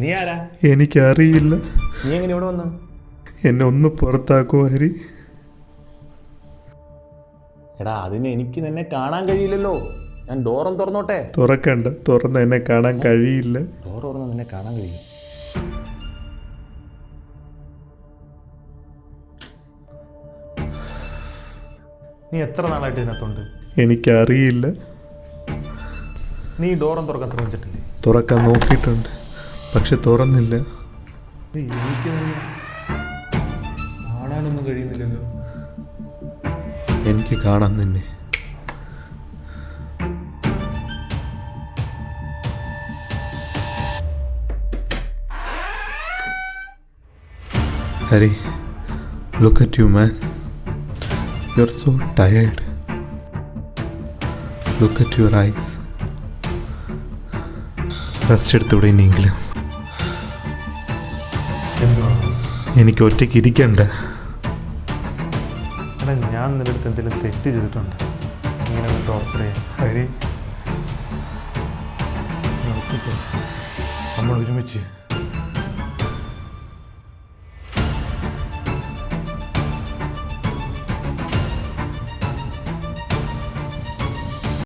നീ ആരാ? എനിക്കറിയില്ല. നീ എങ്ങനെ ഇവിടെ വന്നു? എന്നെ ഒന്ന് പുറത്താക്കോ ഹരി. എടാ അതിന് എനിക്ക് നിന്നെ കാണാൻ കഴിയില്ലല്ലോ. ഞാൻ ഡോറും തുറന്നോട്ടെ? തുറക്കണ്ട, തുറന്ന് എന്നെ കാണാൻ കഴിയില്ല. ഡോർ തുറന്ന് നിന്നെ കാണാൻ കഴിയും. നീ എത്ര നാളായിട്ട് ഇതിനകത്തുണ്ട്? എനിക്കറിയില്ല. നീ ഡോറും തുറക്കാൻ ശ്രമിച്ചിട്ടില്ലേ? തുറക്കാൻ നോക്കിയിട്ടുണ്ട്, പക്ഷെ തുറന്നില്ല. എനിക്ക് തന്നെ കാണാനൊന്നും കഴിയുന്നില്ലല്ലോ. എനിക്ക് കാണാൻ തന്നെ. Hari, look at you, man. You're so tired. Look at your eyes. Rest എടുത്തൂടെ ഇനിയെങ്കിലും? എനിക്ക് ഒറ്റയ്ക്ക് ഇരിക്കണ്ട. എടാ ഞാൻ നിന്റെ അടുത്ത് എന്തെങ്കിലും തെറ്റ് ചെയ്തിട്ടുണ്ട്? ഇങ്ങനെ ടോർച്ചർ ചെയ്യാം ഹരി. നമ്മൾ ഒരുമിച്ച്